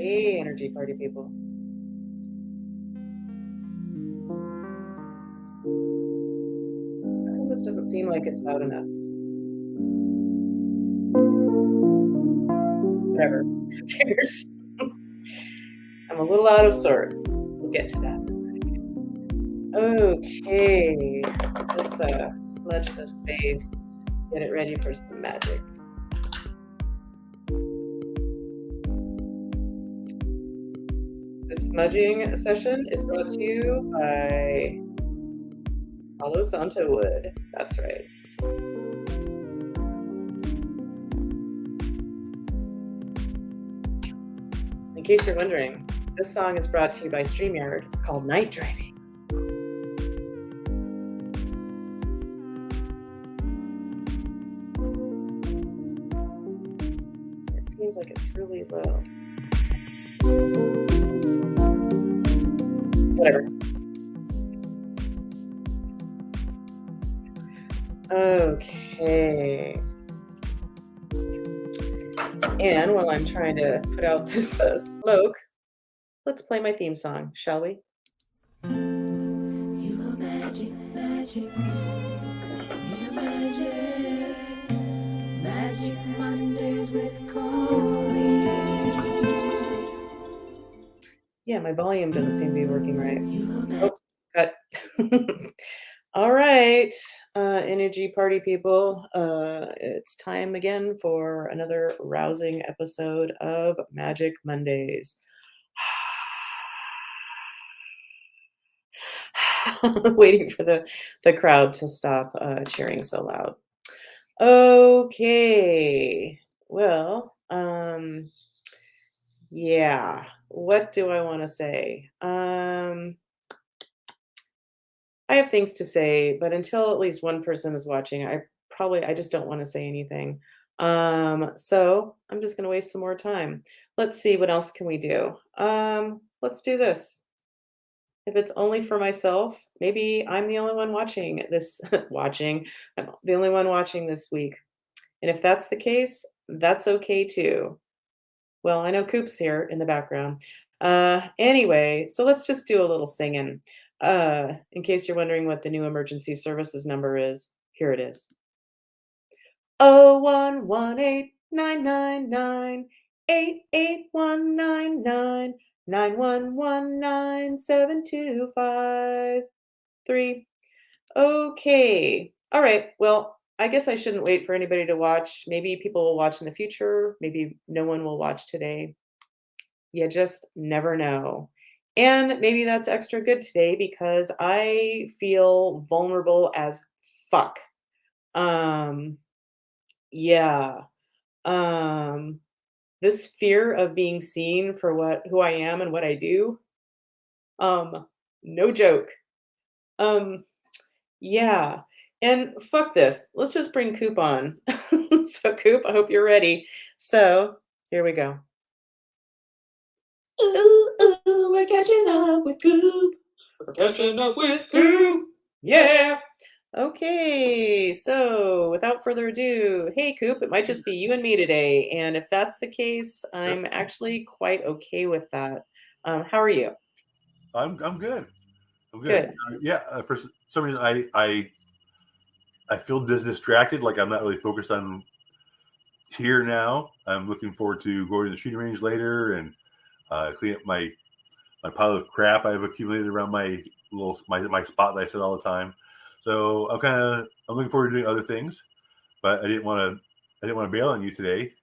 Hey, energy party people. How come this doesn't seem like it's loud enough? Whatever. Who cares? I'm a little out of sorts. We'll get to that in a second. Okay. Let's smudge the space. Get it ready for some magic. This smudging session is brought to you by Palo Santo Wood. That's right. In case you're wondering, this song is brought to you by StreamYard. It's called Night Driving. It seems like it's really low. Whatever. Okay. And while I'm trying to put out this smoke, let's play my theme song, shall we? You are magic, magic. You're magic. Magic Mondays with Colleen. Yeah, my volume doesn't seem to be working right. You are magic. Oh, cut. All right, energy party people. It's time again for another rousing episode of Magic Mondays. Waiting for the crowd to stop cheering so loud. Okay. Well, yeah. What do I want to say? I have things to say, but until at least one person is watching, I just don't want to say anything. So I'm just gonna waste some more time. Let's see, what else can we do? Let's do this. If it's only for myself, maybe I'm the only one watching this I'm the only one watching this week. And if that's the case, that's okay too. Well, I know Coop's here in the background. Anyway, so let's just do a little singing. In case you're wondering what the new emergency services number is, here it is. 0119998819991197253. Okay. All right. Well, I guess I shouldn't wait for anybody to watch. Maybe people will watch in the future. Maybe no one will watch today. You just never know. And maybe that's extra good today because I feel vulnerable as fuck. Um, yeah. Um, this fear of being seen for who I am and what I do. Um, no joke. Um, yeah. And fuck this. Let's just bring Coop on. So Coop, I hope you're ready. So here we go. Ooh, ooh, we're catching up with Coop. We're catching up with Coop. Yeah. Okay, so without further ado, hey Coop, it might just be you and me today. And if that's the case, I'm actually quite okay with that. How are you? I'm good. I'm good. Good. Yeah. For some reason, I feel distracted. Like I'm not really focused on here now. I'm looking forward to going to the shooting range later and clean up my pile of crap I've accumulated around my spot that I set all the time. So I'm looking forward to doing other things, but I didn't want to bail on you today.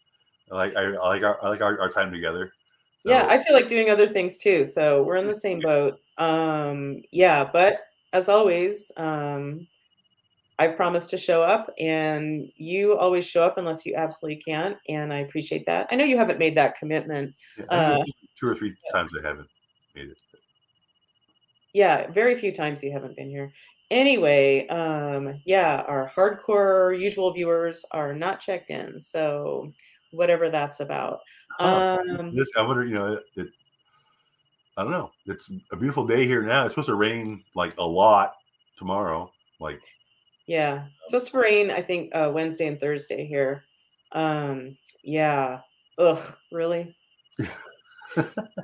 I like our time together. So, Yeah, I feel like doing other things too. So we're in the same boat. Yeah, but as always, I promise to show up, and you always show up unless you absolutely can't, and I appreciate that. I know you haven't made that commitment. I think 2 or 3 times I haven't made it. Yeah, very few times you haven't been here. Anyway, yeah, our hardcore usual viewers are not checked in, so whatever that's about. I wonder, I don't know. It's a beautiful day here now. It's supposed to rain like a lot tomorrow. Yeah, it's supposed to rain, I think, Wednesday and Thursday here. Yeah. Ugh, really?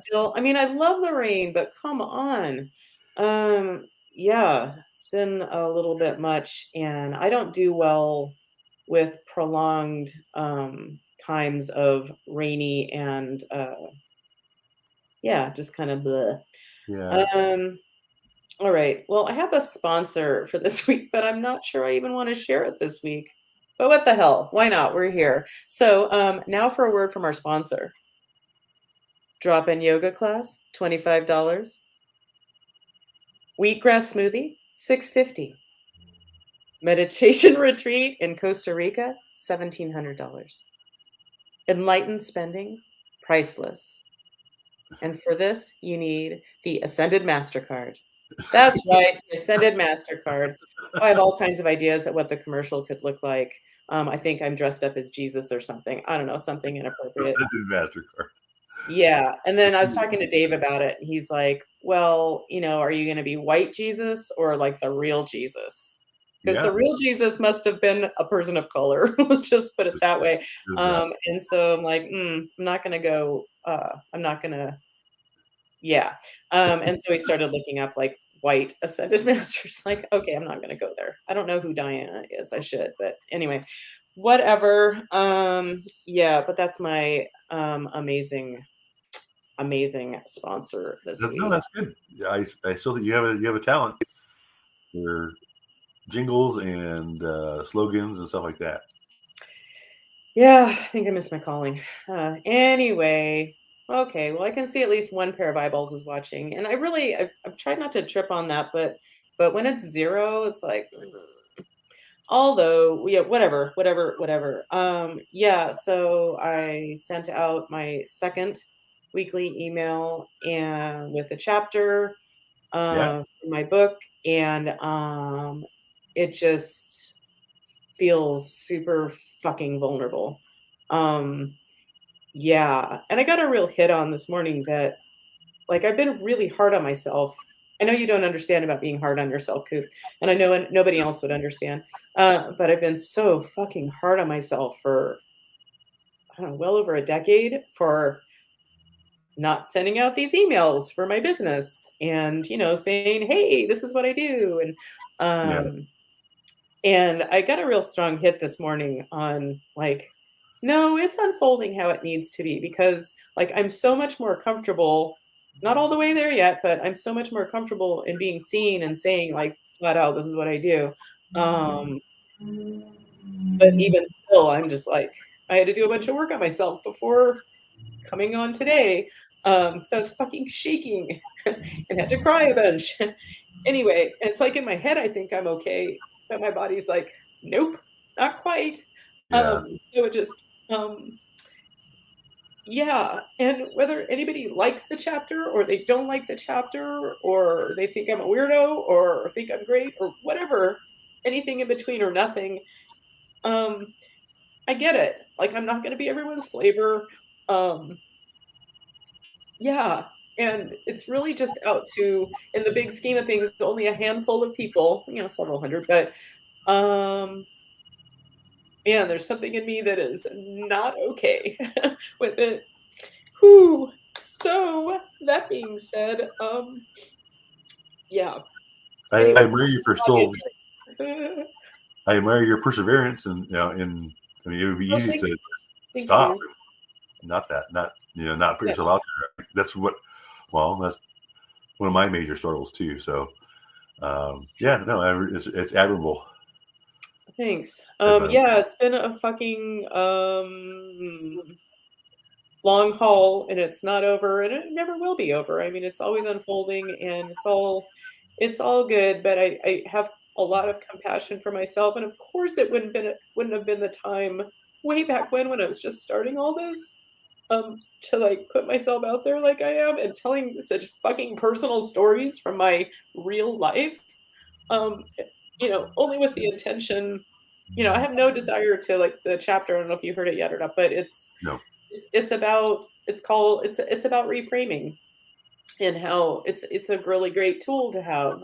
Still, I mean, I love the rain, but come on. Yeah, it's been a little bit much, and I don't do well with prolonged times of rainy and yeah, just kind of bleh. Yeah. Um, all right. Well, I have a sponsor for this week, but I'm not sure I even want to share it this week. But what the hell? Why not? We're here. So now for a word from our sponsor. Drop-in yoga class, $25. Wheatgrass smoothie, $6.50. Meditation retreat in Costa Rica, $1,700. Enlightened spending, priceless. And for this, you need the Ascended MasterCard. That's right, the Ascended MasterCard. Oh, I have all kinds of ideas at what the commercial could look like. I think I'm dressed up as Jesus or something. I don't know, something inappropriate. Send in MasterCard. Yeah, and then I was talking to Dave about it, and he's like, "Well, are you gonna be white Jesus or, like, the real Jesus? Because the Yeah. real Jesus must have been a person of color." Let's just put it that way. Yeah. And so I'm like, I'm not gonna go, I'm not gonna" yeah. And so he started looking up, like, white ascended masters, like, "Okay, I'm not gonna go there." I don't know who Diana is, I should, but anyway, whatever. Yeah, but that's my, amazing sponsor this No, week. that's good. Yeah, I still think you have a talent for jingles and slogans and stuff like that. Yeah, I think I missed my calling. Anyway, okay, well, I can see at least one pair of eyeballs is watching, and I've tried not to trip on that, but when it's 0, it's like, although, yeah, whatever. Yeah, so I sent out my second weekly email and with a chapter Yeah. for my book, and it just feels super fucking vulnerable. Um, yeah, and I got a real hit on this morning that, like, I've been really hard on myself. I know you don't understand about being hard on yourself, Coop, and I know nobody else would understand. But I've been so fucking hard on myself for, I don't know, well over a decade for not sending out these emails for my business and, saying, "Hey, this is what I do." Yeah. And I got a real strong hit this morning on, like, no, it's unfolding how it needs to be because, like, I'm so much more comfortable, not all the way there yet, but I'm so much more comfortable in being seen and saying, like, flat out, this is what I do. Um, but even still, I'm just like, I had to do a bunch of work on myself before coming on today. So I was fucking shaking and had to cry a bunch. Anyway, it's like in my head, I think I'm okay, but my body's like, nope, not quite. Yeah. So it just, yeah. And whether anybody likes the chapter or they don't like the chapter or they think I'm a weirdo or think I'm great or whatever, anything in between or nothing, um, I get it. Like, I'm not going to be everyone's flavor. Um, Yeah, and it's really just out to, in the big scheme of things, only a handful of people, several hundred, but, um, man, there's something in me that is not okay with it. Whew. So, that being said, yeah. I Anyway, admire you for log still. in. I admire your perseverance, and I mean, it would be Well, easy to thank stop. you. Not put Yeah, yourself out there. That's what. Well, that's one of my major struggles too. So, yeah, no, it's admirable. thanks. Admirable. Yeah, it's been a fucking, long haul and it's not over and it never will be over. I mean, it's always unfolding and it's all good, but I have a lot of compassion for myself. And of course it wouldn't have been the time way back when I was just starting all this, to like put myself out there like I am and telling such fucking personal stories from my real life. Um, only with the intention, I have no desire to, like, the chapter, I don't know if you heard it yet or not, but No. it's about reframing and how it's a really great tool to have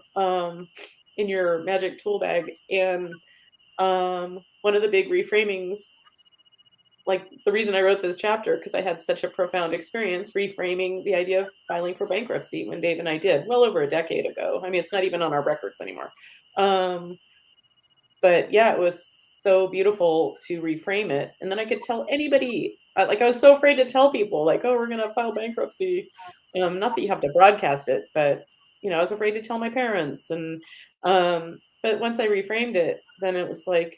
in your magic tool bag. And one of the big reframings like the reason I wrote this chapter because I had such a profound experience reframing the idea of filing for bankruptcy when Dave and I did well over a decade ago. I mean, it's not even on our records anymore. Um, but yeah, it was so beautiful to reframe it, and then I could tell anybody. Like I was so afraid to tell people, like, "Oh, we're gonna file bankruptcy." Not that you have to broadcast it, but I was afraid to tell my parents, and but once I reframed it, then it was like,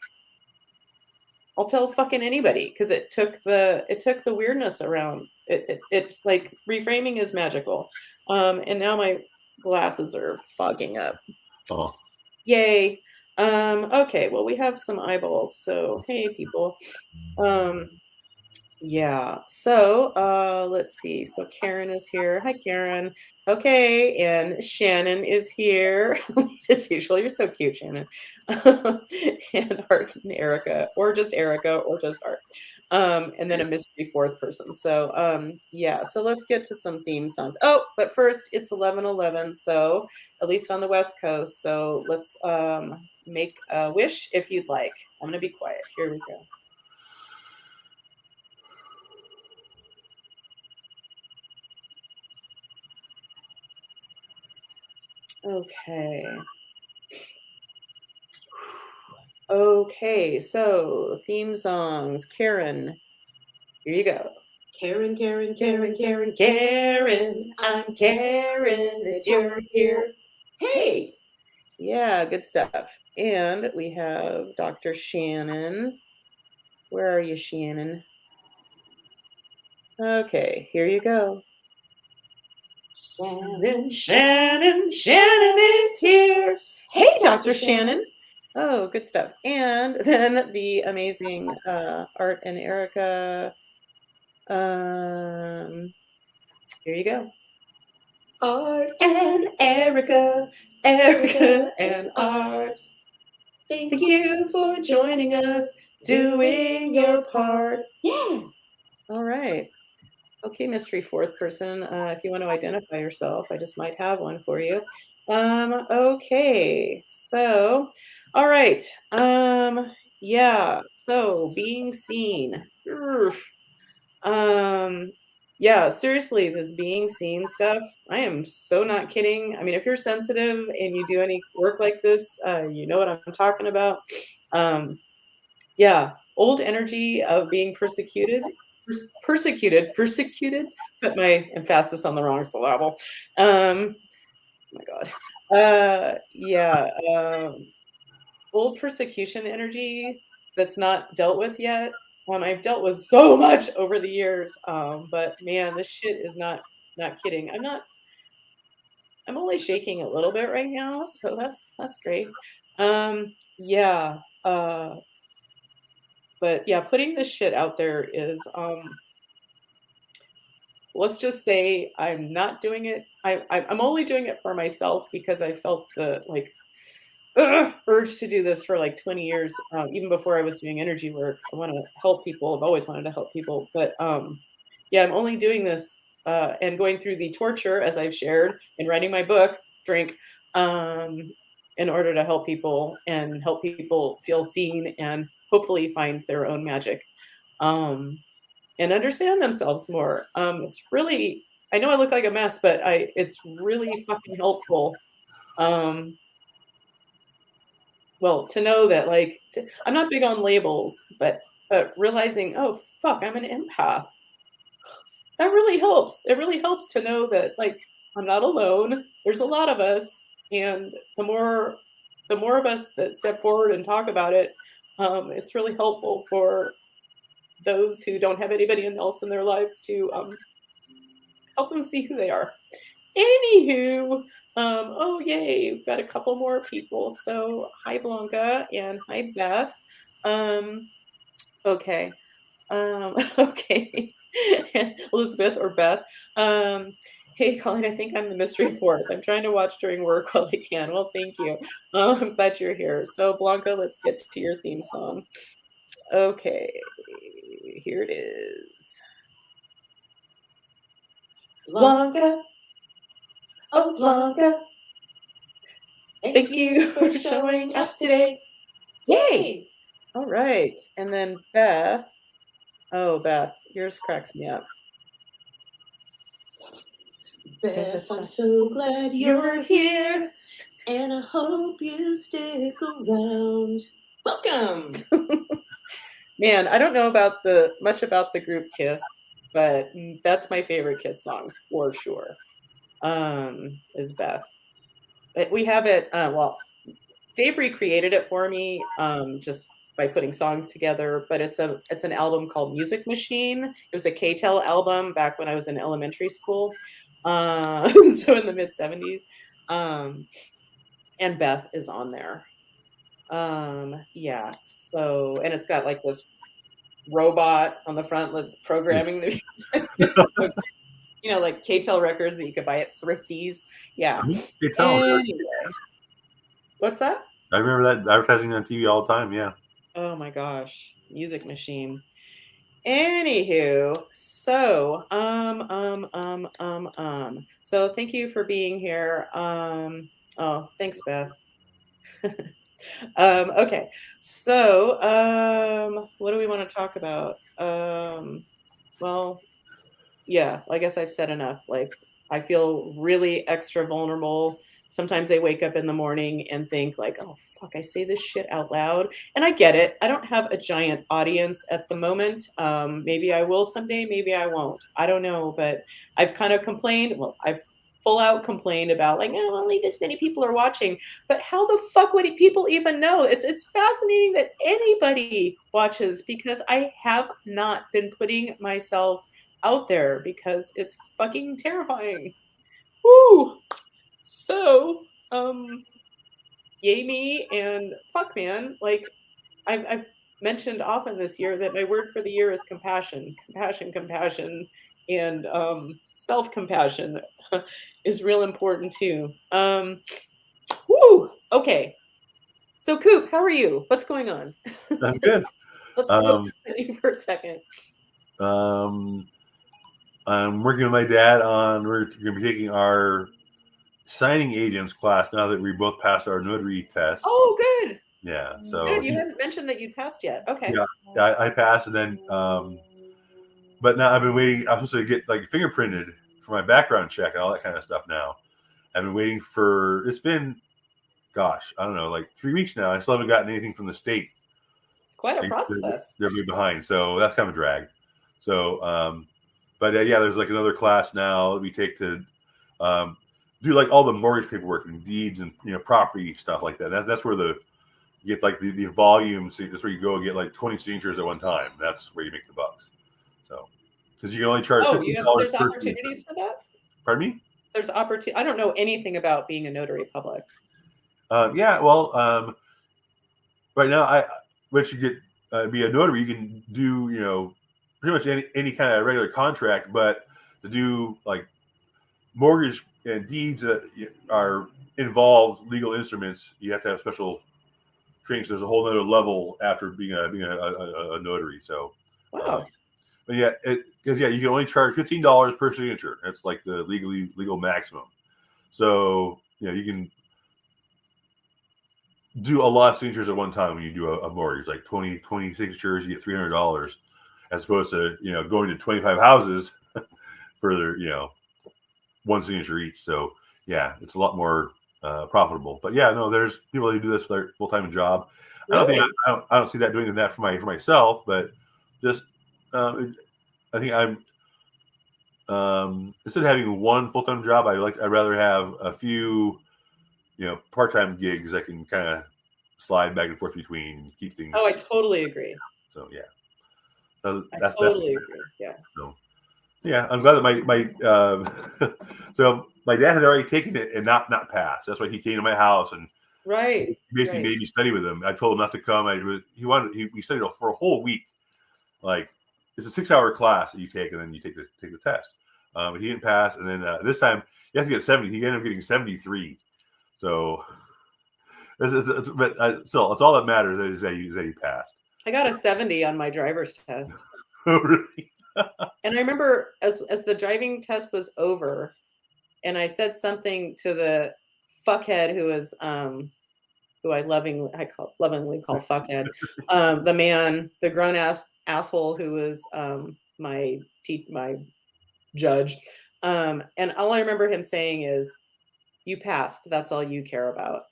I'll tell fucking anybody because it took the weirdness around it's like reframing is magical. And now my glasses are fogging up. Oh, Yay. Okay, well we have some eyeballs, so hey people. Um yeah. So, let's see. So Karen is here. Hi, Karen. Okay, and Shannon is here. As usual, you're so cute, Shannon. And Art and Erica, or just Erica, or just Art. And then a mystery fourth person. So, yeah. So let's get to some theme songs. Oh, but first, it's 11:11. So at least on the West Coast. So let's make a wish if you'd like. I'm gonna be quiet. Here we go. Okay. Okay, so theme songs. Karen, here you go. Karen, Karen, Karen, Karen, Karen. I'm Karen that you're here. Hey! Yeah, good stuff. And we have Dr. Shannon. Where are you, Shannon? Okay, here you go. Shannon, Shannon, Shannon is here. Hey, Dr. Shannon. Oh, good stuff. And then the amazing Art and Erica. Here you go. Art and Erica, Erica and Art. Thank you for joining us, doing your part. Yeah. All right. Okay, mystery fourth person, if you want to identify yourself, I just might have one for you. Okay, so, all right. Yeah, so being seen. Urgh. Um, yeah, seriously, this being seen stuff, I am so not kidding. I mean, if you're sensitive and you do any work like this, you know what I'm talking about. Um, yeah, old energy of being persecuted, put my emphasis on the wrong syllable. Oh my God. Yeah, old persecution energy that's not dealt with yet. I've dealt with so much over the years, but man, this shit is not kidding. I'm only shaking a little bit right now, so that's great. Yeah, but yeah, putting this shit out there is let's just say I'm not doing it. I'm only doing it for myself because I felt the like urge to do this for like 20 years, even before I was doing energy work. I want to help people. I've always wanted to help people, but yeah, I'm only doing this and going through the torture as I've shared in writing my book, Drink, um, in order to help people and help people feel seen and hopefully find their own magic. Um, and understand themselves more. It's really, I know I look like a mess, but it's really fucking helpful. Um, well, to know that I'm not big on labels, but realizing, oh fuck, I'm an empath. That really helps. It really helps to know that I'm not alone. There's a lot of us, and the more of us that step forward and talk about it, it's really helpful for those who don't have anybody else in their lives to help them see who they are. Anywho, oh yay, we've got a couple more people. So hi Blanca and hi Beth. Um, okay. Okay. And Elizabeth or Beth. Hey Colleen, I think I'm the mystery fourth. I'm trying to watch during work while I can. Well, thank you. I'm glad you're here. So Blanca, let's get to your theme song. Okay, here it is. Blanca, oh Blanca, thank you for showing up today. Yay! All right. And then Beth. Oh, Beth, yours cracks me up. Beth, I'm so glad you're here, and I hope you stick around. Welcome. Man, I don't know about much about the group Kiss, but that's my favorite Kiss song for sure. Is Beth. We have it. Well, Dave recreated it for me, just by putting songs together. But it's an album called Music Machine. It was a K-Tel album back when I was in elementary school, so in the mid 70s. Um, and Beth is on there. Yeah. So, and it's got like this robot on the front that's programming the music. It's so, like K-Tel records that you could buy at Thrifties. Yeah. They tell them. Anyway, what's that? I remember that advertising on TV all the time. Yeah. Oh my gosh, Music Machine. Anywho, so so thank you for being here. Oh, thanks, Beth. Okay, so what do we want to talk about? Well, yeah, I guess I've said enough. Like, I feel really extra vulnerable. Sometimes I wake up in the morning and think like, "Oh fuck, I say this shit out loud." And I get it. I don't have a giant audience at the moment. Maybe I will someday, maybe I won't. I don't know, but I've kind of complained. Well, I've full out complained about like, "Oh, only this many people are watching." But how the fuck would people even know? It's fascinating that anybody watches because I have not been putting myself out there because it's fucking terrifying. Woo! So, yay me and fuck man. Like I've mentioned often this year that my word for the year is compassion. Compassion, compassion, and self-compassion is real important too. Woo! Okay. So Coop, how are you? What's going on? I'm good. Let's focus Um, on you for a second. um, I'm working with my dad on we're going to be taking our signing agents class now that we both passed our notary tests. Oh, good. Yeah, so Good. You hadn't mentioned that you'd passed yet. Okay. yeah, I passed, and then but now I've been waiting. I'm supposed to get like fingerprinted for my background check and all that kind of stuff. Now I've been waiting for. It's been, gosh, I don't know, like 3 weeks now. I still haven't gotten anything from the state. It's quite a process. They're behind, so that's kind of a drag. So, but yeah, there's like another class now that we take to do like all the mortgage paperwork and deeds and property stuff like that. That's where you get like the volumes. That's where you go and get like 20 signatures at one time. That's where you make the bucks. So, because you can only charge Oh, $15 there's per opportunities signature. for that? Pardon me? There's opportunity. I don't know anything about being a notary public. Yeah, well, right now, once you get be a notary, you can do pretty much any kind of regular contract, but to do like mortgage and deeds that are involved legal instruments, you have to have special training. So there's a whole other level after being a notary. So, Wow. but yeah, because you can only charge $15 per signature. That's like the legal maximum. So you can do a lot of signatures at one time when you do a mortgage, like 20 signatures, you get $300, as opposed to going to 25 houses for their one signature each. So yeah, it's a lot more profitable. But yeah, no, there's people who do this for their full time job. Really? I don't see that doing that for myself, but just I think I'm instead of having one full time job, I'd rather have a few part time gigs I can kind of slide back and forth between, keep things. Oh, I totally agree. So yeah, so I that's totally agree. Yeah. so yeah. I'm glad that my so my dad had already taken it and not passed. That's why he came to my house and Right. basically Right. made me study with him. I told him not to come. We studied for a whole week. Like it's a 6-hour class that you take and then you take the test. But he didn't pass, and then this time he has to get 70. He ended up getting 73. So but still, it's all that matters is that he passed. I got a 70 on my driver's test. Oh, really? And I remember as the driving test was over and I said something to the fuckhead who who I lovingly call fuckhead, the grown asshole who was my judge. And all I remember him saying is, "You passed. That's all you care about."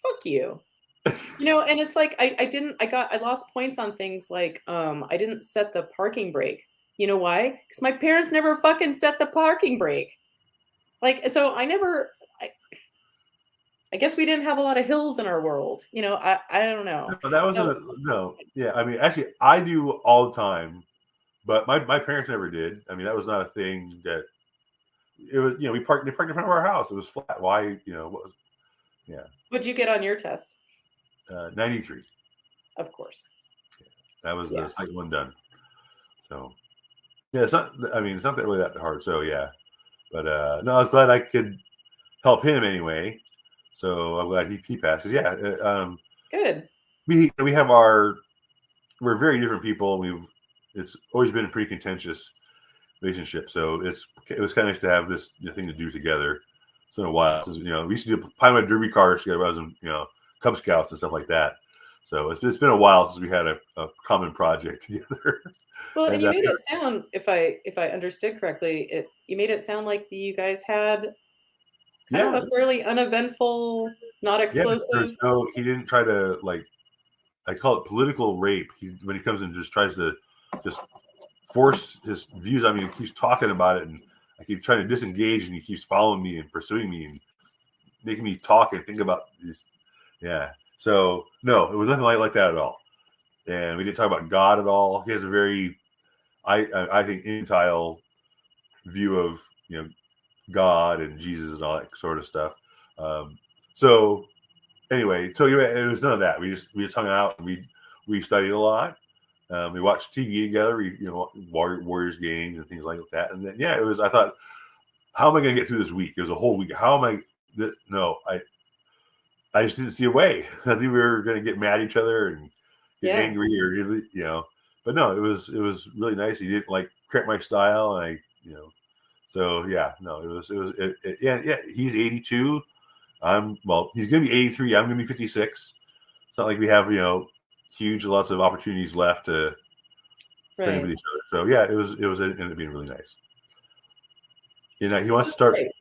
Fuck you. And it's like I lost points on things like I didn't set the parking brake. You know why? Because my parents never fucking set the parking brake. Like, so I guess we didn't have a lot of hills in our world. I don't know. No, that wasn't So, no. Yeah, I mean, actually, I do all the time, but my parents never did. I mean, that was not a thing that it was. They parked in front of our house. It was flat. Why? What was? Yeah. what'd you get on your test? 93. Of course. That was Yeah. the second one done. So yeah, it's not. I mean, it's not that really that hard. So yeah, but no, I was glad I could help him anyway. So I'm glad he passed. 'Cause, yeah, Good. we have we're very different people. It's always been a pretty contentious relationship. So it was kind of nice to have this thing to do together. It's been a while since we used to do Pilot Derby cars together. I was in Cub Scouts and stuff like that. So it's been a while since we had a common project together. Well, and And you made it sound, if I understood correctly, you made it sound like you guys had kind of yeah, a fairly uneventful, not yeah. explosive. So he didn't try to I call it political rape. When he comes and just tries to just force his views on me and keeps talking about it, and I keep trying to disengage, and he keeps following me and pursuing me and making me talk and think about this. Yeah. So no, it was nothing like that at all. And we didn't talk about God at all. He has a very, I think, infantile view of God and Jesus and all that sort of stuff. So anyway, so it was none of that. We just hung out. And we studied a lot. We watched TV together. Warriors games and things like that. And then it was. I thought, how am I going to get through this week? It was a whole week. How am I? No, I just didn't see a way. I think we were going to get mad at each other and get angry or But no, it was really nice. He didn't cramp my style, and So yeah, no, yeah. He's 82. He's going to be 83. I'm going to be 56. It's not like we have lots of opportunities left to spend with each other. So yeah, it ended up being really nice. He wants to start. Great.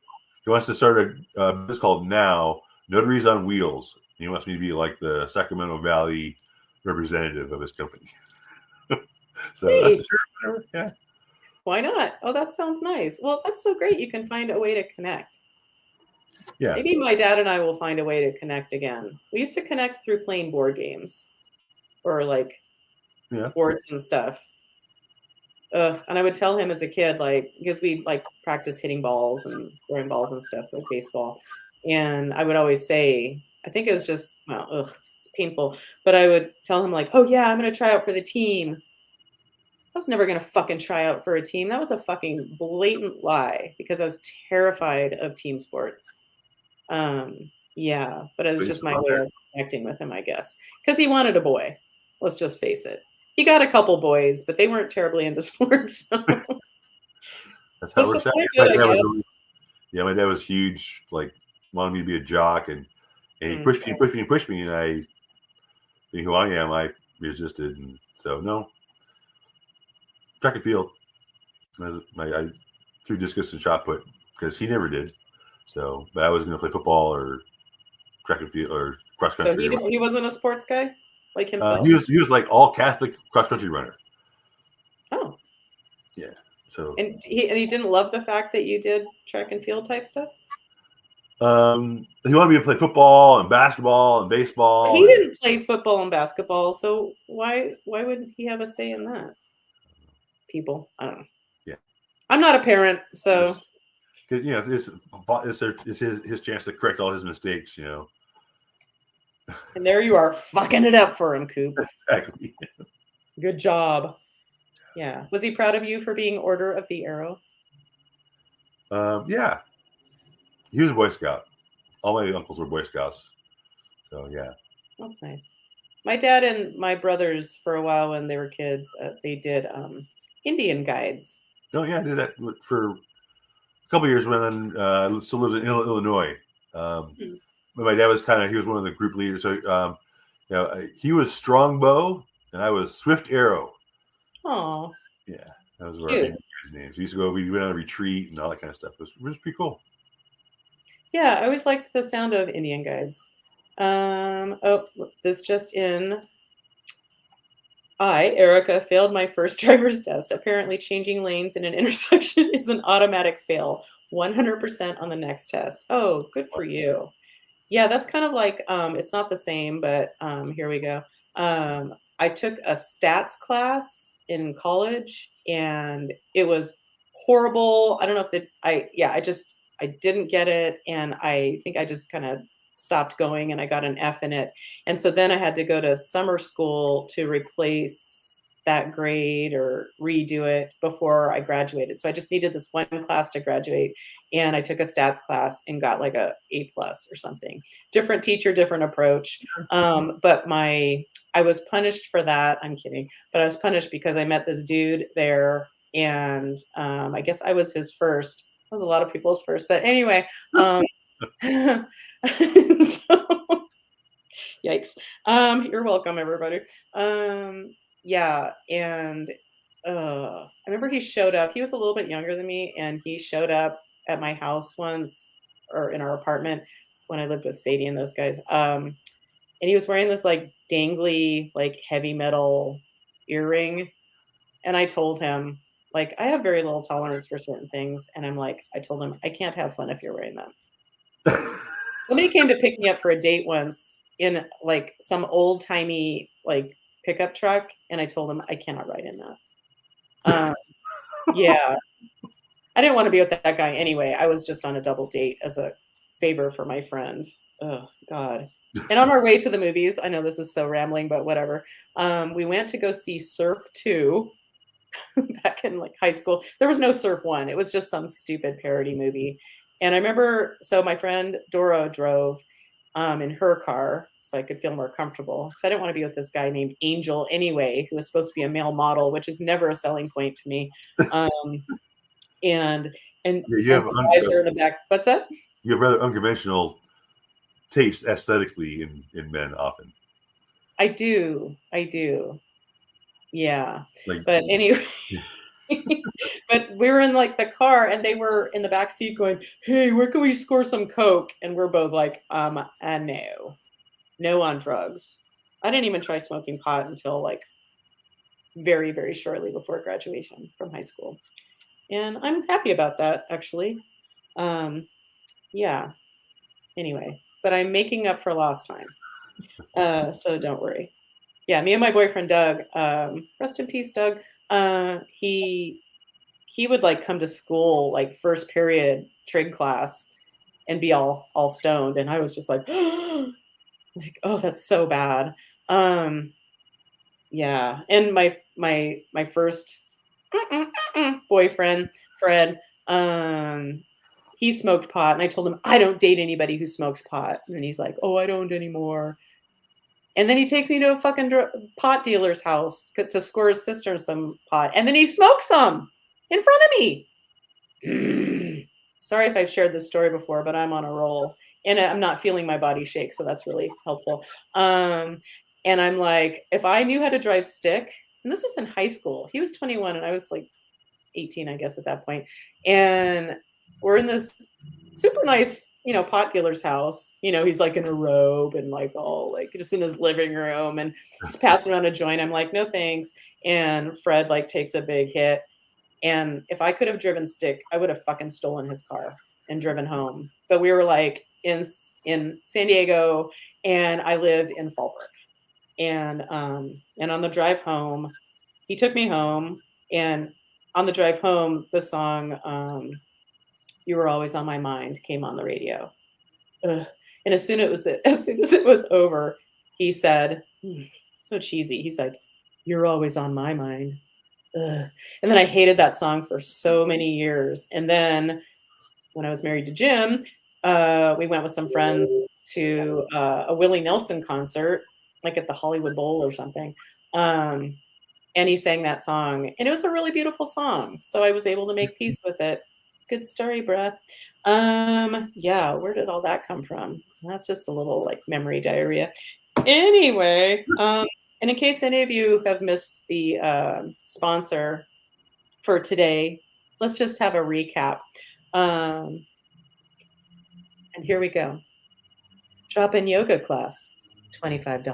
He wants to start a business called Now Notaries on Wheels. He wants me to be like the Sacramento Valley representative of his company. So Hey. sure, whatever. Yeah. Why not? Oh, that sounds nice. Well, that's so great. You can find a way to connect. Yeah. Maybe my dad and I will find a way to connect again. We used to connect through playing board games or sports and stuff. And I would tell him as a kid, because we'd practice hitting balls and throwing balls and stuff like baseball. And I would always say, I think it was just, it's painful. But I would tell him oh yeah, I'm going to try out for the team. I was never going to fucking try out for a team. That was a fucking blatant lie because I was terrified of team sports. Yeah, but it was just my way of connecting with him, I guess, because he wanted a boy. Let's just face it. He got a couple boys, but they weren't terribly into sports. So. That's how it works out. My dad was huge, wanted me to be a jock, and he pushed me, and I, being who I am, I resisted, and so no. Track and field. I threw discus and shot put because he never did. So, but I was going to play football or track and field or cross country. So he wasn't a sports guy like himself. He was like all Catholic cross country runner. Oh, yeah. So and he didn't love the fact that you did track and field type stuff. He wanted me to play football and basketball and baseball. He didn't play football and basketball, so why wouldn't he have a say in that? People, I don't know. Yeah, I'm not a parent, so it's his chance to correct all his mistakes. And there you are, fucking it up for him, Koop. Exactly. Good job. Yeah. Was he proud of you for being Order of the Arrow? Yeah. He was a Boy Scout. All my uncles were Boy Scouts. So yeah. That's nice. My dad and my brothers, for a while when they were kids, they did Indian guides. Oh yeah, I did that for a couple of years when I still lived in Illinois. my dad was he was one of the group leaders. So, he was Strongbow and I was Swift Arrow. Oh, Yeah, those were our cute. Indian names. We went on a retreat and all that kind of stuff. It was pretty cool. Yeah, I always liked the sound of Indian guides. Oh, this just in. I, Erica, failed my first driver's test. Apparently, changing lanes in an intersection is an automatic fail. 100% on the next test. Oh, good for you. Yeah, that's kind of like, it's not the same, but here we go. I took a stats class in college and it was horrible. I don't know if I didn't get it. And I think I just kind of stopped going and I got an F in it. And so then I had to go to summer school to replace that grade or redo it before I graduated. So I just needed this one class to graduate. And I took a stats class and got like a A+ or something. Different teacher, different approach. But I was punished for that. I'm kidding, but I was punished because I met this dude there, and I guess I was his first. That was a lot of people's first, but anyway. So, yikes. You're welcome, everybody. Yeah, and I remember he showed up. He was a little bit younger than me, and he showed up at my house once, or in our apartment when I lived with Sadie and those guys. And he was wearing this like dangly, like heavy metal earring. And I told him, like, I have very little tolerance for certain things. And I told him, I can't have fun if you're wearing that. Somebody came to pick me up for a date once in like some old timey like pickup truck. And I told him, I cannot ride in that. Yeah. I didn't want to be with that guy anyway. I was just on a double date as a favor for my friend. Oh, God. And on our way to the movies, I know this is so rambling, but whatever. We went to go see Surf 2 back in like high school. There was no Surf 1. It was just some stupid parody movie. And I remember, so my friend Doro drove in her car so I could feel more comfortable because I didn't want to be with this guy named Angel anyway, who was supposed to be a male model, which is never a selling point to me. And You have guys are in the back. What's that? You have rather unconventional taste aesthetically in men often. I do. Yeah. Like, But anyway, but we were in like the car and they were in the back seat going, "Hey, where can we score some Coke?" And we're both like, no on drugs. I didn't even try smoking pot until like very, very shortly before graduation from high school. And I'm happy about that actually. Yeah. Anyway, but I'm making up for lost time. So don't worry. Yeah, me and my boyfriend Doug, rest in peace, Doug. He would like come to school like first period trig class and be all stoned, and I was just like, like, oh, that's so bad. Yeah, and my first boyfriend, Fred, he smoked pot, and I told him I don't date anybody who smokes pot, and he's like, oh, I don't anymore. And then he takes me to a fucking pot dealer's house to score his sister some pot. And then he smokes some in front of me. Sorry if I've shared this story before, but I'm on a roll. And I'm not feeling my body shake, so that's really helpful. And I'm like, if I knew how to drive stick, and this was in high school. He was 21 and I was like 18, I guess, at that point. And we're in this super nice, pot dealer's house. He's like in a robe and like all like just in his living room and he's passing around a joint. I'm like, no thanks. And Fred like takes a big hit. And if I could have driven stick, I would have fucking stolen his car and driven home. But we were like in San Diego and I lived in Fallbrook. And on the drive home, he took me home, and on the drive home, the song "You Were Always on My Mind" came on the radio. Ugh. And as soon as it was over, he said, so cheesy. He's like, "You're always on my mind." Ugh. And then I hated that song for so many years. And then when I was married to Jim, we went with some friends to a Willie Nelson concert, like at the Hollywood Bowl or something. And he sang that song, and it was a really beautiful song. So I was able to make peace with it. Good story, bruh. Yeah, where did all that come from? That's just a little like memory diarrhea. Anyway, and in case any of you have missed the sponsor for today, let's just have a recap. And here we go. Drop-in yoga class, $25.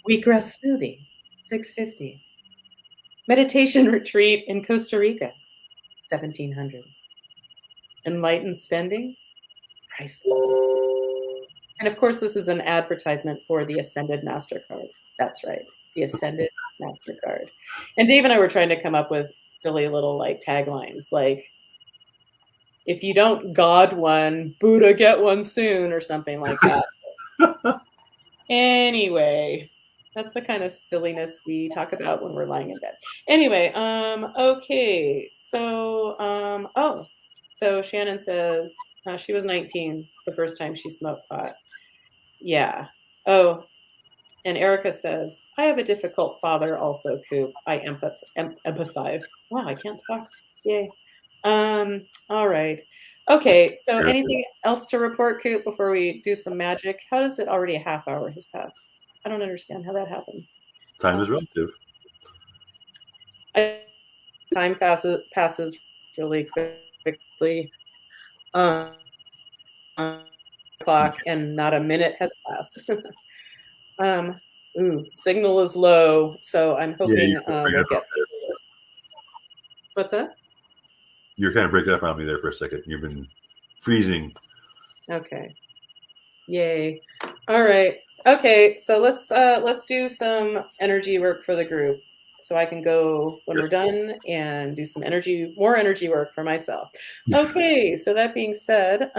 Wheatgrass smoothie, $6.50. Meditation retreat in Costa Rica, $1,700. Enlightened spending, priceless. And of course, this is an advertisement for the Ascended MasterCard. That's right, the Ascended MasterCard. And Dave and I were trying to come up with silly little like taglines like, if you don't God one, Buddha get one soon, or something like that. Anyway, that's the kind of silliness we talk about when we're lying in bed. Anyway, okay, so, so Shannon says she was 19 the first time she smoked pot. Yeah. Oh, and Erica says, I have a difficult father also, Koop. I empathize. Wow, I can't talk. Yay. All right. Okay, so anything else to report, Koop, before we do some magic? How does it already a half hour has passed? I don't understand how that happens. Time is relative. Time passes really quickly. Clock and not a minute has passed. Signal is low, so I'm hoping we'll get through this. What's that? You're kind of breaking up on me there for a second. You've been freezing. Okay. Yay. All right. Okay, so let's do some energy work for the group, so I can go when we're done and do some more energy work for myself. Okay, so that being said,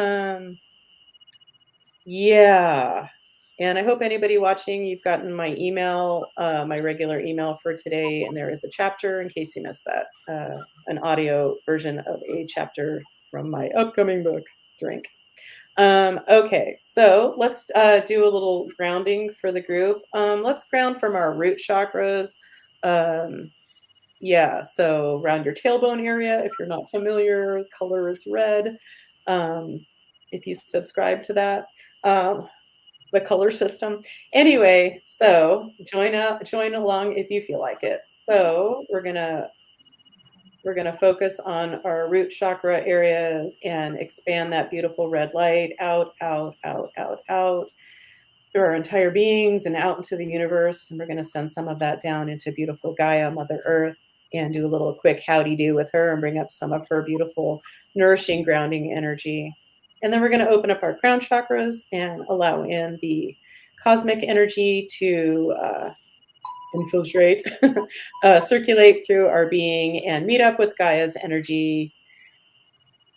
yeah. And I hope anybody watching, you've gotten my email, my regular email for today, and there is a chapter in case you missed that, an audio version of a chapter from my upcoming book, Drink. Okay, so let's do a little grounding for the group. Let's ground from our root chakras. Yeah, so around your tailbone area, if you're not familiar, color is red. If you subscribe to that, the color system. Anyway, so join along if you feel like it. So we're gonna focus on our root chakra areas and expand that beautiful red light out through our entire beings and out into the universe. And we're going to send some of that down into beautiful Gaia, Mother Earth, and do a little quick howdy do with her and bring up some of her beautiful, nourishing, grounding energy. And then we're going to open up our crown chakras and allow in the cosmic energy to infiltrate, circulate through our being and meet up with Gaia's energy,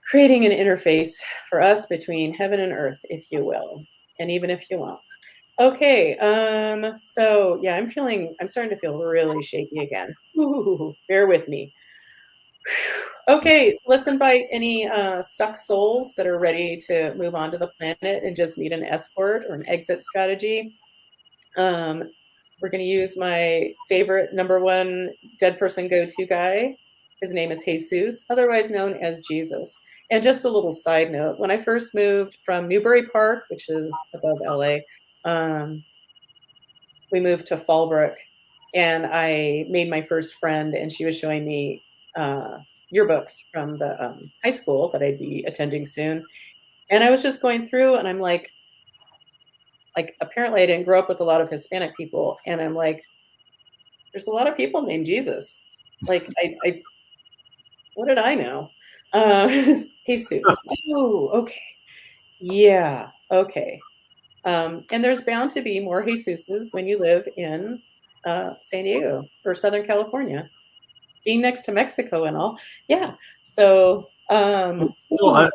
creating an interface for us between heaven and earth, if you will, and even if you won't. Okay, so yeah, I'm starting to feel really shaky again. Ooh, bear with me. Okay, so let's invite any stuck souls that are ready to move on to the planet and just need an escort or an exit strategy. We're going to use my favorite #1 dead person go-to guy. His name is Jesus, otherwise known as Jesus. And just a little side note, when I first moved from Newbury Park, which is above LA, we moved to Fallbrook, and I made my first friend, and she was showing me yearbooks from the high school that I'd be attending soon. And I was just going through, and I'm like, apparently I didn't grow up with a lot of Hispanic people. And I'm like, there's a lot of people named Jesus. Like, I what did I know? Jesus. Oh, okay. Yeah. Okay. And there's bound to be more Jesuses when you live in San Diego or Southern California, being next to Mexico and all. Yeah. So, well,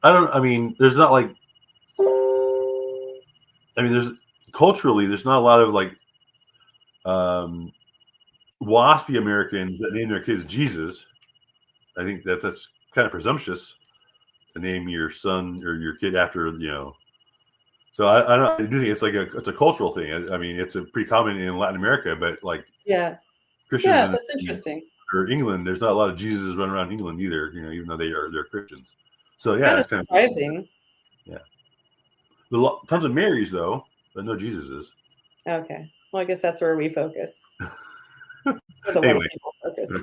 I mean, there's not like, I mean, there's culturally, there's not a lot of like waspy Americans that name their kids Jesus. I think that's kind of presumptuous to name your son or your kid after, you know. So I do think it's a cultural thing. I mean, it's a pretty common in Latin America, but like Christians that's interesting. Or England, there's not a lot of Jesus running around England either, you know, even though they're Christians. So it's yeah, kind of it's kind surprising. Yeah. Tons of Marys though, but no Jesuses. Okay. Well, I guess that's where we focus. That's where the white Anyway, people focus.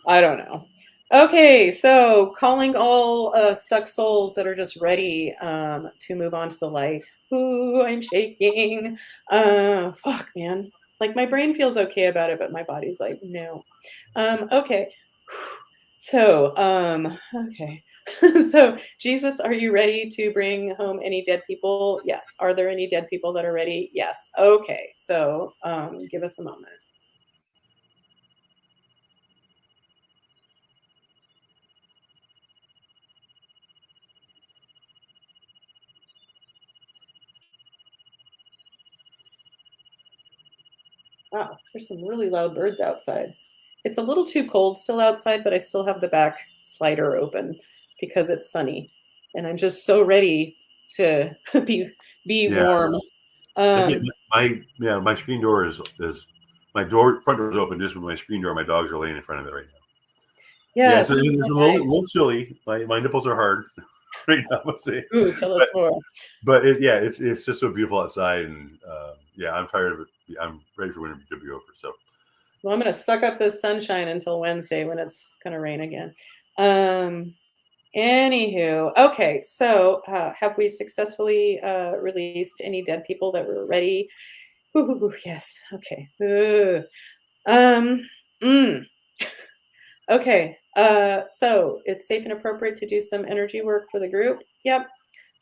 I don't know. Okay, so calling all stuck souls that are just ready to move on to the light. Ooh, I'm shaking. Fuck, man. Like my brain feels okay about it, but my body's like, no. Okay. So, okay. So, Jesus, are you ready to bring home any dead people? Yes. Are there any dead people that are ready? Yes. Okay. So, give us a moment. Wow, there's some really loud birds outside. It's a little too cold still outside, but I still have the back slider open because it's sunny, and I'm just so ready to be yeah, warm. I think Um, my screen door is my front door is open just with my screen door. My dogs are laying in front of it right now. yeah, Yeah, it's so just it's so a nice. little chilly. My nipples are hard right now. Let's say, Ooh, tell but us more. it's just so beautiful outside, and yeah, I'm tired of it. I'm ready for winter to be over. So Well, I'm gonna suck up this sunshine until Wednesday when it's gonna rain again. Um, Anywho, okay, so have we successfully released any dead people that were ready? Ooh, yes. Okay. Ooh. Um, mm, okay. So it's safe and appropriate to do some energy work for the group. Yep.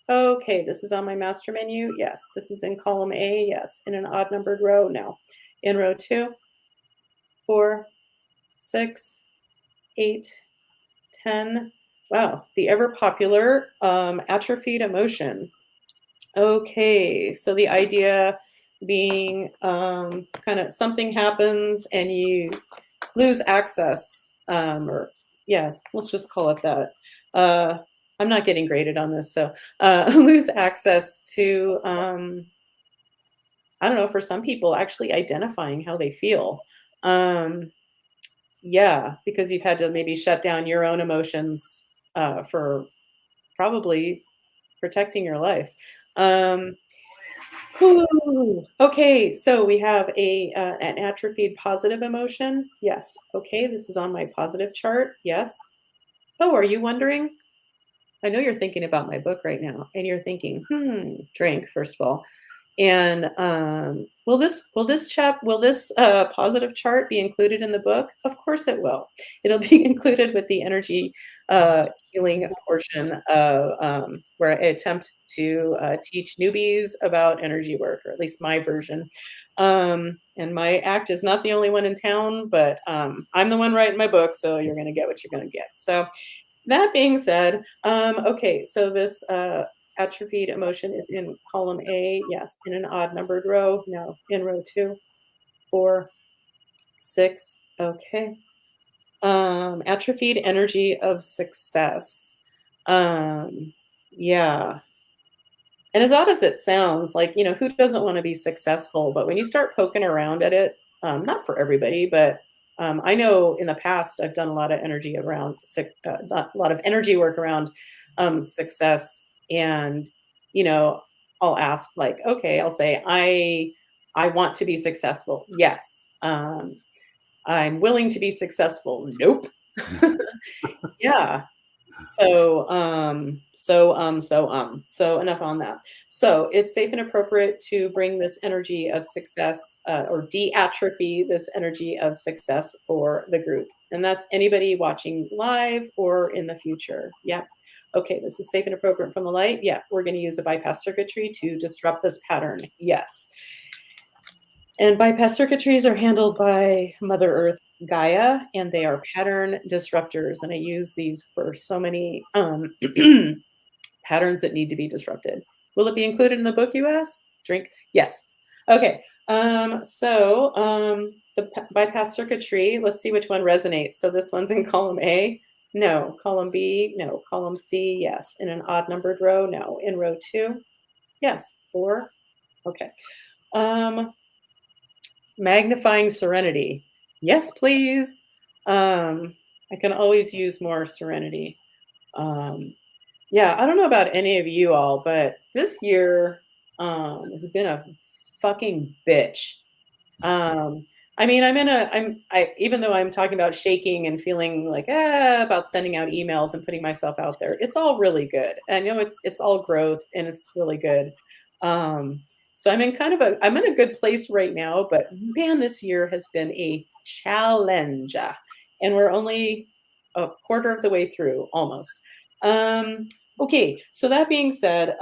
Okay, this is on my master menu. Yes. This is in column A. Yes. In an odd numbered row. No. In row 2, 4, 6, 8, 10. Wow. The ever popular atrophied emotion. Okay. So the idea being kind of something happens and you lose access, or yeah, let's just call it that. Uh, I'm not getting graded on this, so lose access to, I don't know, for some people, actually identifying how they feel. Um, yeah, because you've had to maybe shut down your own emotions for probably protecting your life. Um, Whew. Okay, so we have an atrophied positive emotion. Yes. Okay, this is on my positive chart. Yes. Oh, are you wondering? I know you're thinking about my book right now, and you're thinking, drink first of all. And will this positive chart be included in the book? Of course it will. It'll be included with the energy healing portion of where I attempt to teach newbies about energy work, or at least my version. And my act is not the only one in town, but I'm the one writing my book, so you're going to get what you're going to get. So that being said, okay, so this atrophied emotion is in column A, yes. In an odd numbered row, no. In row 2, 4, 6, okay. Atrophied energy of success. Yeah. And as odd as it sounds, like, who doesn't want to be successful? But when you start poking around at it, not for everybody, but I know in the past I've done a lot of energy around a lot of energy work around success, and you know, I'll ask like, okay, I'll say I want to be successful. Yes. I'm willing to be successful. Nope. Yeah. So enough on that. So it's safe and appropriate to bring this energy of success or de-atrophy this energy of success for the group. And that's anybody watching live or in the future. Yeah. Okay, this is safe and appropriate from the light. Yeah, we're going to use a bypass circuitry to disrupt this pattern. Yes. And bypass circuitries are handled by Mother Earth Gaia, and they are pattern disruptors. And I use these for so many patterns that need to be disrupted. Will it be included in the book, you ask? Drink? Yes. Okay. The bypass circuitry, let's see which one resonates. So this one's in column A. No. Column B. No. Column C. Yes. In an odd numbered row. No. In row 2. Yes. 4. Okay. Magnifying serenity. Yes, please. I can always use more serenity. Um, Yeah, I don't know about any of you all, but this year has been a fucking bitch. Um, I mean, I even though I'm talking about shaking and feeling like about sending out emails and putting myself out there, it's all really good. I know it's all growth and it's really good. Um, so I'm in a good place right now, but man, this year has been a challenge. And we're only a quarter of the way through almost. Um, Okay, so that being said,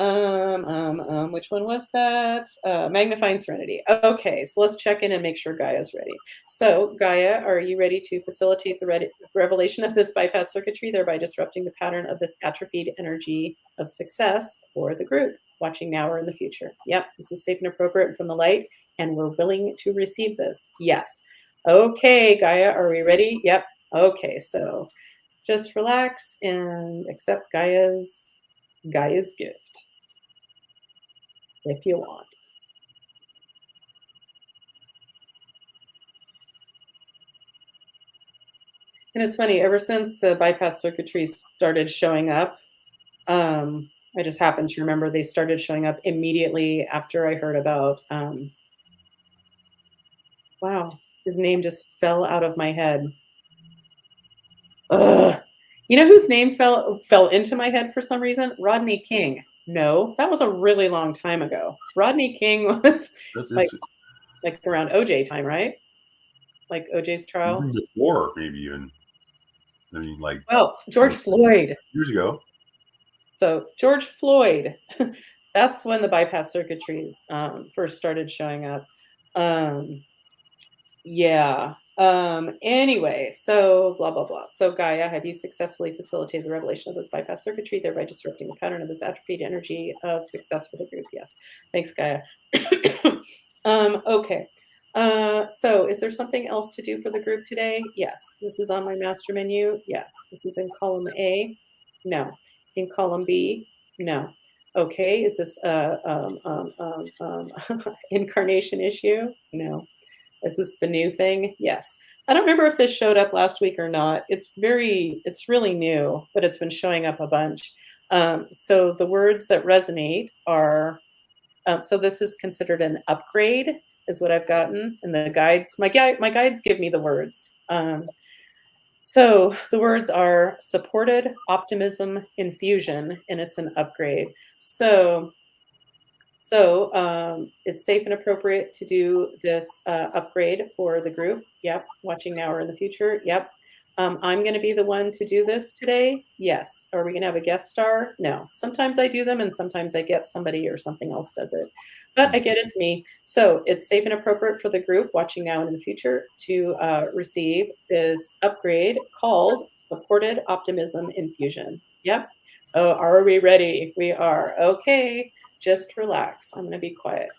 which one was that? Magnifying Serenity. Okay, so let's check in and make sure Gaia's ready. So, Gaia, are you ready to facilitate the revelation of this bypass circuitry, thereby disrupting the pattern of this atrophied energy of success for the group, watching now or in the future? Yep, this is safe and appropriate from the light, and we're willing to receive this. Yes. Okay, Gaia, are we ready? Yep. Okay, so just relax and accept Gaia's gift if you want. And it's funny, ever since the bypass circuitry started showing up, I just happened to remember they started showing up immediately after I heard about wow, his name just fell out of my head. Ugh. You know whose name fell into my head for some reason? Rodney King. No, that was a really long time ago. Rodney King was That like is like around OJ time, right? Like OJ's trial. even before, maybe even. I mean, like Well, you George know, Floyd. years ago. So George Floyd, that's when the bypass circuitries first started showing up. Um, yeah. Anyway, so blah, blah, blah. So Gaia, have you successfully facilitated the revelation of this bypass circuitry, thereby disrupting the pattern of this atrophied energy of success for the group? Yes. Thanks, Gaia. Okay. So is there something else to do for the group today? Yes. This is on my master menu. Yes. This is in column A. No. In column B. No. Okay. Is this incarnation issue? No. Is this the new thing? Yes. I don't remember if this showed up last week or not. It's really new, but it's been showing up a bunch. So the words that resonate are, so this is considered an upgrade, is what I've gotten in the guides. My guides give me the words. So the words are supported optimism infusion, and it's an upgrade. So it's safe and appropriate to do this upgrade for the group. Yep. Watching now or in the future. Yep. I'm going to be the one to do this today. Yes. Are we going to have a guest star? No. Sometimes I do them and sometimes I get somebody or something else does it. But I get it's me. So it's safe and appropriate for the group watching now and in the future to receive this upgrade called Supported Optimism Infusion. Yep. Oh, are we ready? We are. Okay. Just relax. I'm going to be quiet.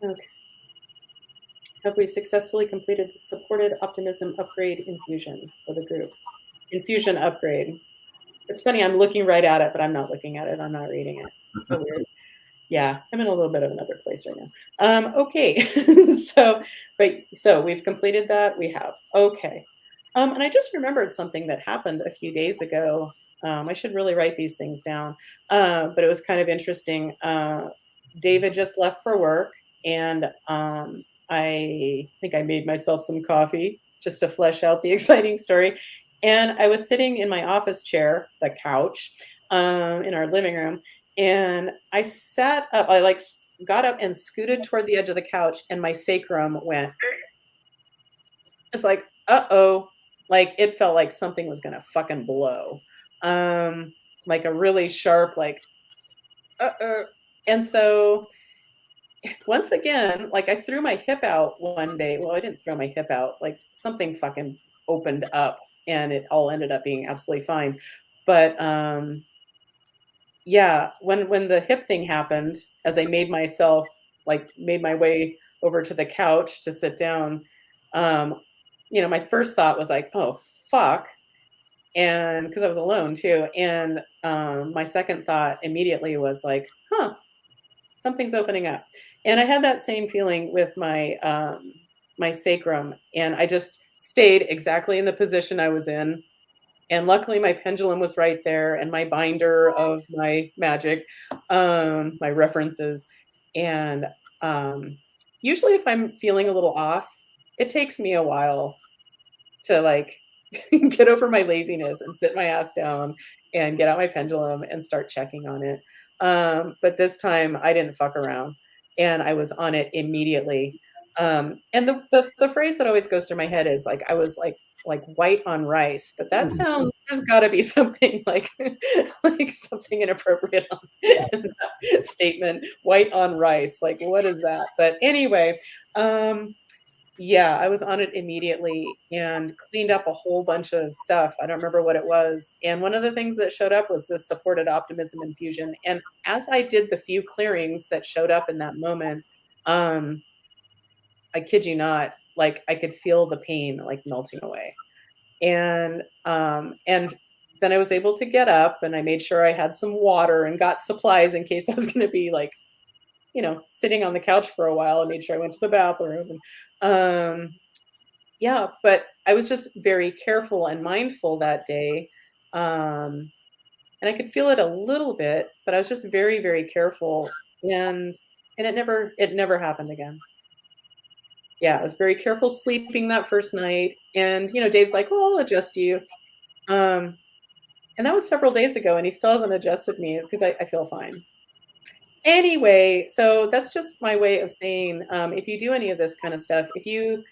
Okay. Have we successfully completed the supported optimism upgrade infusion for the group? Infusion upgrade. It's funny, I'm looking right at it, but I'm not looking at it. I'm not reading it. It's so weird. Yeah, I'm in a little bit of another place right now. Okay. So we've completed that. We have. Okay. And I just remembered something that happened a few days ago. I should really write these things down. But it was kind of interesting. David just left for work, and I think I made myself some coffee just to flesh out the exciting story. And I was sitting in my office chair, the couch, in our living room, and I sat up. I like got up and scooted toward the edge of the couch, and my sacrum went. It's like, uh-oh, like it felt like something was gonna fucking blow. Like a really sharp, like, uh-oh. And so once again, like I threw my hip out one day. Well, I didn't throw my hip out, like something fucking opened up and it all ended up being absolutely fine. But yeah, when the hip thing happened, as I made my way over to the couch to sit down, um, my first thought was like, oh fuck. and because I was alone too. And my second thought immediately was like, huh, something's opening up. And I had that same feeling with my sacrum, and I just stayed exactly in the position I was in. And luckily my pendulum was right there and my binder of my magic, my references. And usually if I'm feeling a little off, it takes me a while to like get over my laziness and sit my ass down and get out my pendulum and start checking on it. But this time I didn't fuck around and I was on it immediately. And the phrase that always goes through my head is like I was like white on rice, but that sounds there's got to be something like like something inappropriate on in that statement. White on rice, like what is that? But anyway, um, yeah, I was on it immediately and cleaned up a whole bunch of stuff. I don't remember what it was. And one of the things that showed up was this supported optimism infusion. And as I did the few clearings that showed up in that moment, um, I kid you not, like I could feel the pain like melting away. And then I was able to get up and I made sure I had some water and got supplies in case I was going to be like, sitting on the couch for a while. I made sure I went to the bathroom and yeah, but I was just very careful and mindful that day, um, and I could feel it a little bit, but I was just very, very careful, and it never happened again. Yeah, I was very careful sleeping that first night, and, Dave's like, "Oh, I'll adjust you." Um, and that was several days ago, and he still hasn't adjusted me because I feel fine. Anyway, so that's just my way of saying, if you do any of this kind of stuff, if you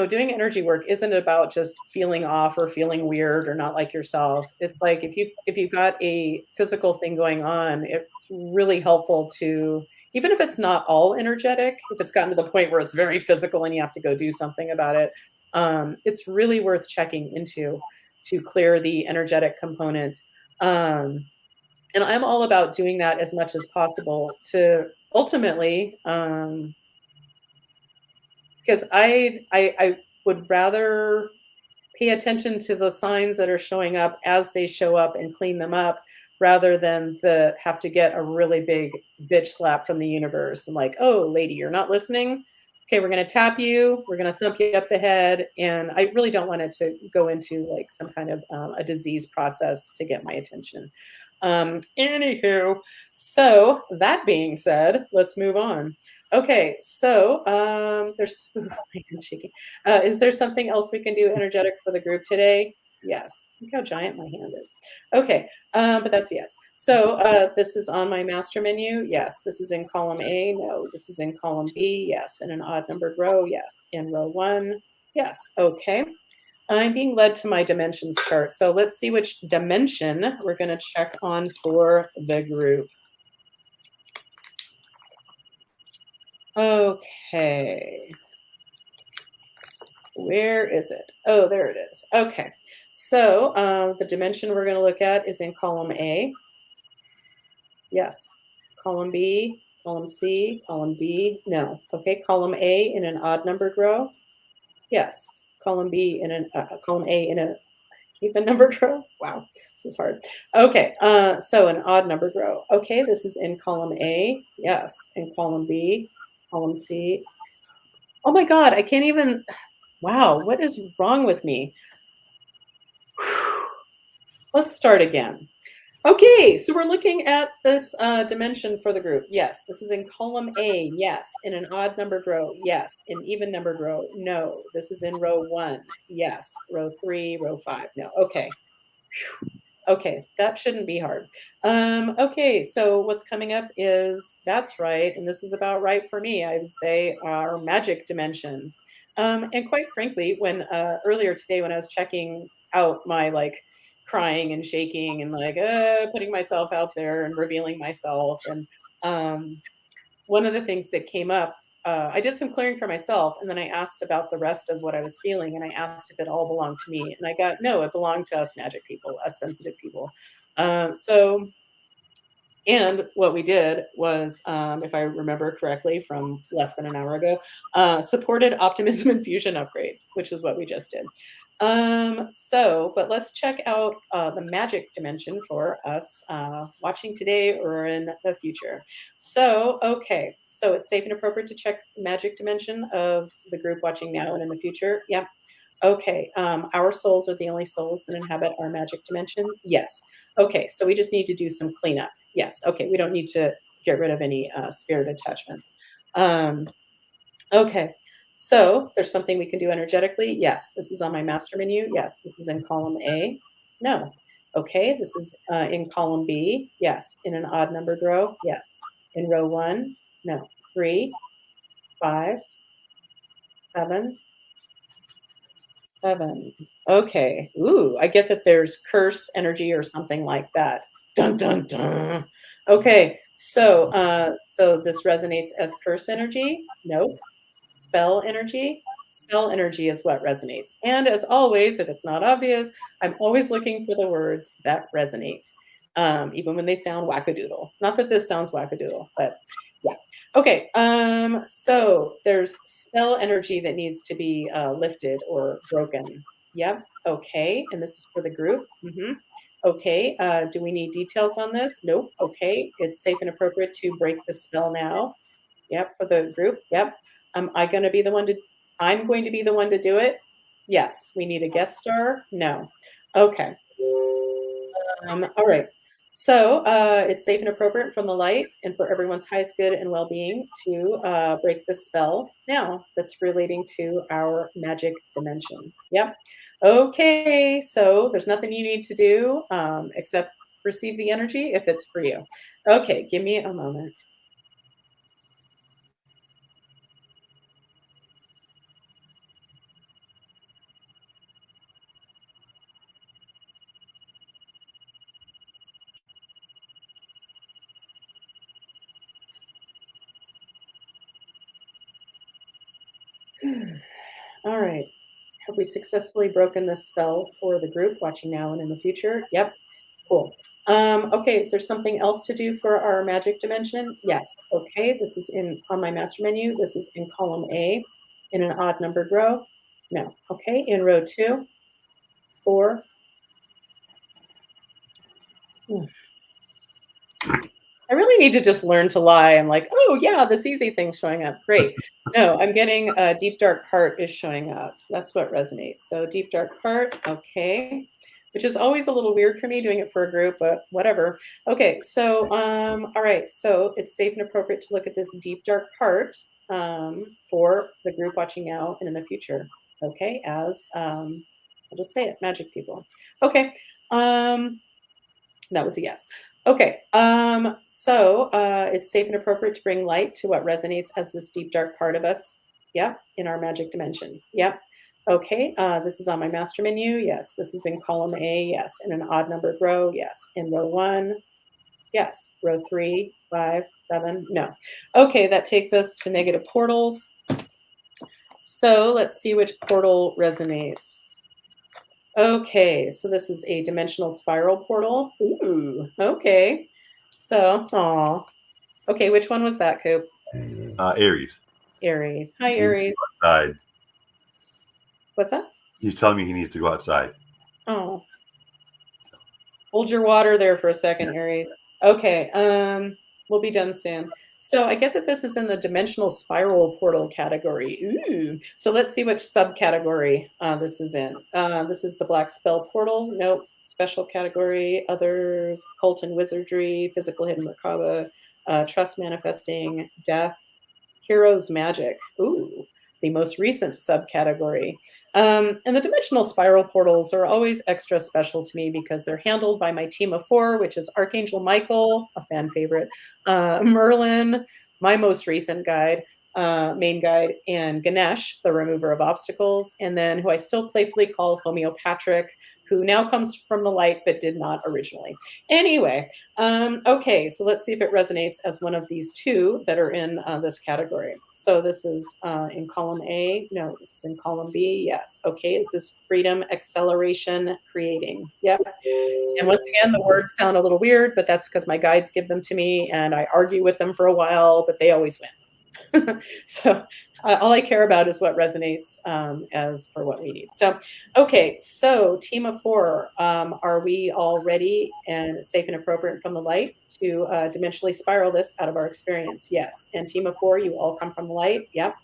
doing energy work isn't about just feeling off or feeling weird or not like yourself. It's like if you've got a physical thing going on, it's really helpful to, even if it's not all energetic, if it's gotten to the point where it's very physical and you have to go do something about it, it's really worth checking into to clear the energetic component. Um, and I'm all about doing that as much as possible to ultimately, because I would rather pay attention to the signs that are showing up as they show up and clean them up rather than the have to get a really big bitch slap from the universe and like, "Oh, lady, you're not listening. Okay, we're gonna tap you. We're gonna thump you up the head." And I really don't want it to go into like some kind of a disease process to get my attention. Anywho, so that being said, let's move on. Okay, so there's my hand's shaking. Is there something else we can do energetic for the group today? Yes. Look how giant my hand is. Okay, but that's a yes. So this is on my master menu. Yes. This is in column A. No. This is in column B. Yes. In an odd numbered row. Yes. In row one. Yes. Okay. I'm being led to my dimensions chart. So let's see which dimension we're going to check on for the group. Okay. Where is it? Oh, there it is. Okay. So the dimension we're going to look at is in column A. Yes. Column B, column C, column D. No. Okay. Column A in an odd numbered row. Yes. Column B in an column A in a even numbered row. Wow, this is hard. Okay. So an odd numbered row. Okay. This is in column A. Yes. In column B, column C. Oh my God. I can't even. Wow. What is wrong with me? Let's start again. Okay, so we're looking at this dimension for the group. Yes, this is in column A. Yes, in an odd numbered row. Yes, in even numbered row. No, this is in row one. Yes, row three, row five. No, okay. Okay, that shouldn't be hard. Okay, so what's coming up is that's right, and this is about right for me. I would say our magic dimension. And quite frankly, when earlier today when I was checking out my like crying and shaking and like putting myself out there and revealing myself, and um, one of the things that came up, I did some clearing for myself, and then I asked about the rest of what I was feeling, and I asked if it all belonged to me, and I got no, it belonged to us magic people, us sensitive people. So, and what we did was, if I remember correctly from less than an hour ago, supported optimism infusion upgrade, which is what we just did. But let's check out the magic dimension for us watching today or in the future. Okay, so it's safe and appropriate to check the magic dimension of the group watching now and in the future. Yep. Okay, our souls are the only souls that inhabit our magic dimension. Yes. Okay, so we just need to do some cleanup. Yes. Okay, we don't need to get rid of any spirit attachments. Um, Okay. So there's something we can do energetically. Yes. This is on my master menu. Yes. This is in column A. No. Okay. This is in column B. Yes. In an odd numbered row. Yes. In row one. No. 3, 5, 7, 7. Okay. Ooh, I get that there's curse energy or something like that. Dun dun dun. Okay. So this resonates as curse energy? Nope. Spell energy? Spell energy is what resonates. And as always, if it's not obvious, I'm always looking for the words that resonate, even when they sound wackadoodle. Not that this sounds wackadoodle, but yeah. Okay, so there's spell energy that needs to be lifted or broken. Yep. Okay, and this is for the group. Okay. Do we need details on this? Nope. Okay, it's safe and appropriate to break the spell now. Yep, for the group. Yep. Am I going to be the one to? I'm going to be the one to do it. Yes. We need a guest star. No. Okay. All right. It's safe and appropriate from the light and for everyone's highest good and well being to break the spell now that's relating to our magic dimension. Yep. Okay. So there's nothing you need to do except receive the energy if it's for you. Okay. Give me a moment. All right. Have we successfully broken this spell for the group watching now and in the future? Yep. Cool. Okay, is there something else to do for our magic dimension? Yes. Okay, this is in on my master menu. This is in column A in an odd numbered row. No. Okay, in row 2, 4. Hmm. I really need to just learn to lie. I'm like, oh yeah, this easy thing's showing up. Great. No, I'm getting a deep dark part is showing up. That's what resonates. So deep dark part, okay. Which is always a little weird for me doing it for a group, but whatever. Okay, all right. So it's safe and appropriate to look at this deep dark part for the group watching now and in the future. Okay, as I'll just say it, magic people. Okay. That was a yes. Okay. It's safe and appropriate to bring light to what resonates as this deep dark part of us. Yep. In our magic dimension. Yep. Okay. This is on my master menu. Yes. This is in column A. Yes. In an odd numbered row. Yes. In row 1. Yes. Row 3, 5, 7. No. Okay. That takes us to negative portals. So let's see which portal resonates. Okay, so this is a dimensional spiral portal. Ooh, okay. Okay, which one was that, Koop? Aries. Aries. Hi, He needs to Aries. go outside. What's that? He's telling me he needs to go outside. Oh, hold your water there for a second, Aries. Okay, we'll be done soon. So I get that this is in the dimensional spiral portal category. Ooh, so let's see which subcategory this is in. This is the black spell portal. Nope. Special category, others, cult and wizardry, physical hidden merkaba, trust manifesting, death, heroes magic. Ooh, the most recent subcategory. And the dimensional spiral portals are always extra special to me because they're handled by my team of 4, which is Archangel Michael, a fan favorite, Merlin, my most recent guide, main guide, and Ganesh, the remover of obstacles, and then who I still playfully call Homeopatrick, who now comes from the light but did not originally. Anyway, okay, so let's see if it resonates as one of these 2 that are in this category. So this is in column A. No, this is in column B. Yes. Okay, is this freedom, acceleration, creating? Yep. And once again, the words sound a little weird, but that's because my guides give them to me and I argue with them for a while, but they always win. So all I care about is what resonates as for what we need. So, okay, so team of four, are we all ready and safe and appropriate from the light to dimensionally spiral this out of our experience? Yes. And team of four, you all come from the light. Yep.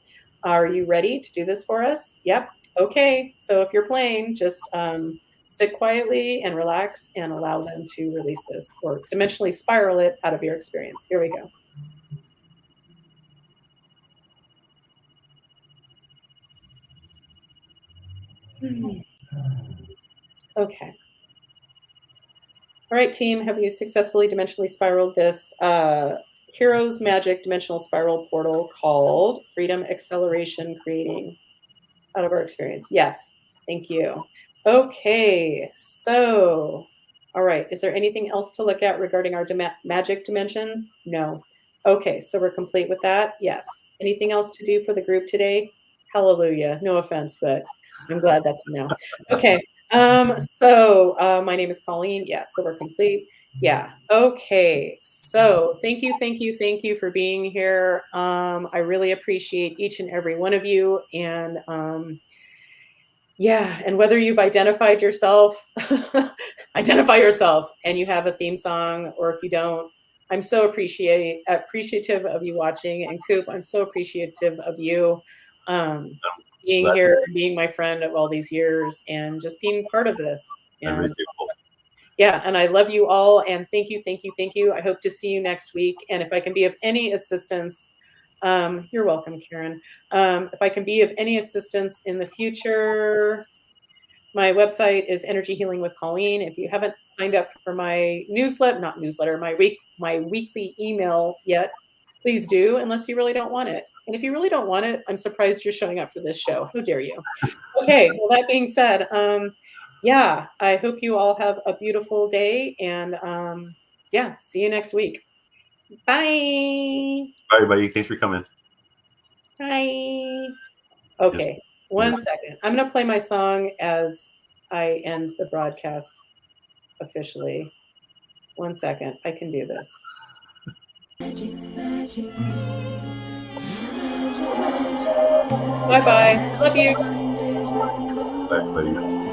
Are you ready to do this for us? Yep. Okay. So if you're playing, just sit quietly and relax and allow them to release this or dimensionally spiral it out of your experience. Here we go. Okay. All right, team, have you successfully dimensionally spiraled this Heroes Magic dimensional spiral portal called Freedom Acceleration Creating out of our experience? Yes, thank you. Okay, so, all right, is there anything else to look at regarding our magic dimensions? No. Okay, so we're complete with that? Yes. Anything else to do for the group today? Hallelujah. No offense, but I'm glad that's a no. Okay. My name is Colleen. Yes, so we're complete. Yeah. Okay. So thank you for being here. I really appreciate each and every one of you. And yeah, and whether you've identified yourself, identify yourself, and you have a theme song, or if you don't, I'm so appreciative of you watching. And Koop, I'm so appreciative of you being here, being my friend of all these years, and just being part of this. And yeah, and I love you all, and thank you. I hope to see you next week. And if I can be of any assistance, you're welcome, Karen. If I can be of any assistance in the future, my website is Energy Healing with Colleen. If you haven't signed up for my my weekly email yet, please do, unless you really don't want it. And if you really don't want it, I'm surprised you're showing up for this show. How dare you? Okay, well, that being said, yeah, I hope you all have a beautiful day, and yeah, see you next week. Bye. Bye, everybody. Thanks for coming. Bye. Okay, one second. I'm going to play my song as I end the broadcast officially. 1 second. I can do this. Bye-bye. Love you. Bye, buddy.